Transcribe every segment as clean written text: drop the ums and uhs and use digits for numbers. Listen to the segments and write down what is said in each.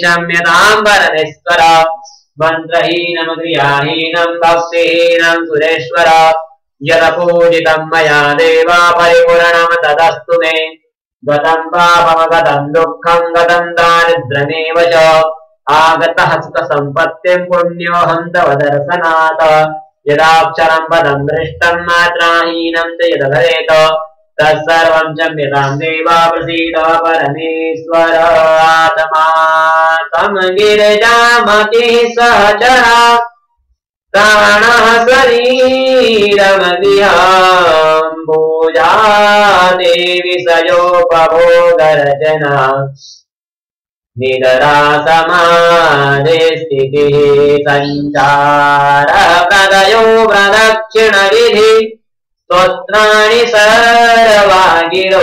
चम्यताम्बरनेश्वर मंत्रहीनं क्रियाहीनं भक्तिहीनं सुरेश्वर यदपूजितं मया देव परिपूर्णं तदस्तु मे गतं पापं गतं दुःखं गतं दारिद्र्यमेव च आगतः सुखसम्पत्तिं पुण्योऽहं तव दर्शनात् यदाक्षरं पदं दृष्टं मात्राहीनं च यद् भवेत् तत्सर्वं क्षम्यतां देव प्रसीद परमेश्वर आत्मा तं गिरिजामति सहचरा प्राणः शरीरमदिहाम्बुजा देवी सयोपभोगरचना निदरा समाधि स्थितिः सञ्चारः प्रदयो प्रदक्षिणविधि स्तोत्राणि सर्वागिरो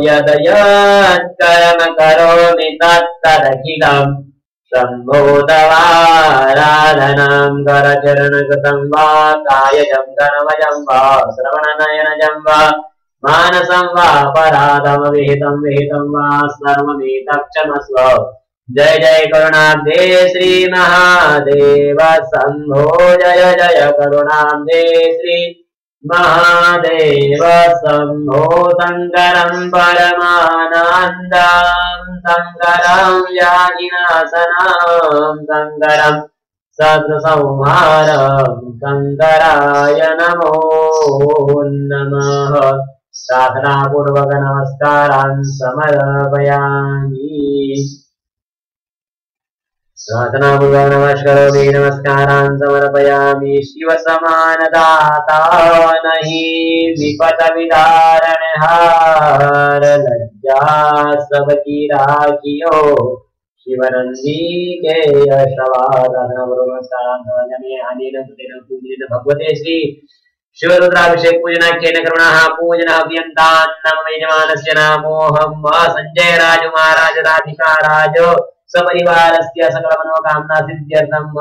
यद् यत्कर्म करोमि तत्तदखिलम् शम्भो तवाराधनां करचरणकृतं वा कायजं कर्मजं वा श्रवणनयनजं वा मानसं वा पराधमविहितं विहितं वा सर्वमेतत्क्षमस्व जय जय करुणाब्धे श्री महादेव शम्भो जय जय करुणाब्धे श्री महादेव शम्भो शङ्करं परमानन्दं शङ्करं याजिनाशनं शङ्करं सद्संहारं शङ्कराय नमो नमः प्रार्थनापूर्वक नमस्कारान् समर्पयामि प्रार्थनापूर्वक नमस्करोमि नमस्कारान् समर्पयामि शिव समान दाता नहीं विपत विदारणहार लज्जा सबकी राखियो शिवनंदी के यशवाद नमस्कारान् समर्पयामि भगवते श्री शिवरुद्राभिषेक पूजना केन करुणाः पूजना अभियन्तान् नम यजमानस्य नामोऽहं संजय राज महाराज राधिका राज सपरिवारस्य सकल मनोकामना सिद्ध्यर्थम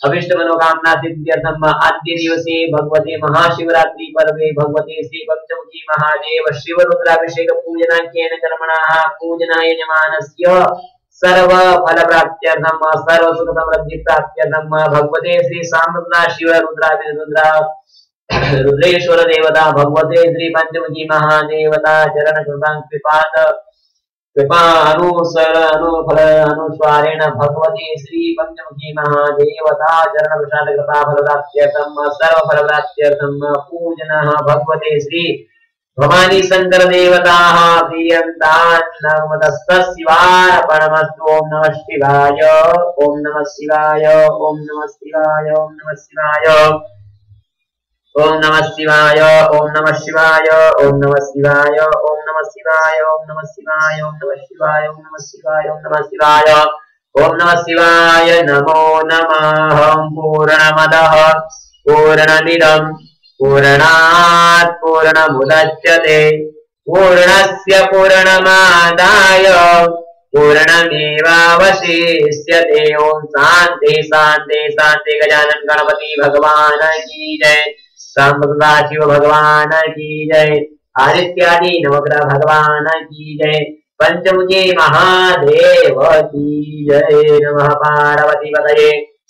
अभिष्ट मनोकामना सिद्ध्यर्थम आद्य दिवसे भगवते महाशिवरात्रि पर्वे भगवते श्री पंचमुखी महादेव शिवरुद्राभिषेक पूजना केन कर्मणाः पूजना यजमानस्य सर्व फल प्राप्त्यर्थम सर्व सुख समृद्धि प्राप्त्यर्थम भगवते श्री सामृता शिवरुद्राभिरुद्रा रुद्रेश्वर देवता भगवते श्री पंचमुखी महादेवता चरण कृपानुफल अनुस्वारेण भगवते श्री पंचमुखी महादेवता चरण प्रसाद कृपा फलप्राप्त्यर्थम सर्व फलप्राप्त्यर्थम पूजनः भगवते श्री भवानी शंकर देवताः प्रियन्तान् नमस्तस्वार्पणमस्तु ओम नमः शिवाय ओम नमः शिवाय ओम नमः शिवाय ओम नमः शिवाय ओम नमः शिवाय ओम नमः शिवाय ओम नमः शिवाय ओम नमः शिवाय ओम नमः शिवाय ओम नमः शिवाय ओम नमः शिवाय ओम नमः शिवाय ओम नमः शिवाय नमो नमः पूर्णमदः पूर्णमिदं पूर्णात् पूर्णमुदच्यते पूर्णस्य पूर्णमादाय पूर्णमेवावशिष्यते ओम शांति शांति शांति गजानन गणपति भगवान की जय सांबा शिव भगवान की जय आदित्यादि नवग्रह भगवान की जय पंचमुखी महादेव की जय नमः पार्वती पतये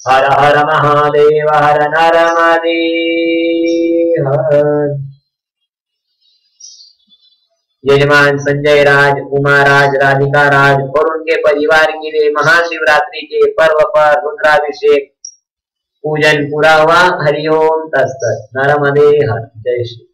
हर हर महादेव हर नर महादेव यजमान संजय राज उमा राज राधिका राज और उनके परिवार के लिए महाशिवरात्रि के पर्व पर रुद्राभिषेक पूजन पूरा हुआ। हरिओम तत्सत। नरमदे हर। जय श्री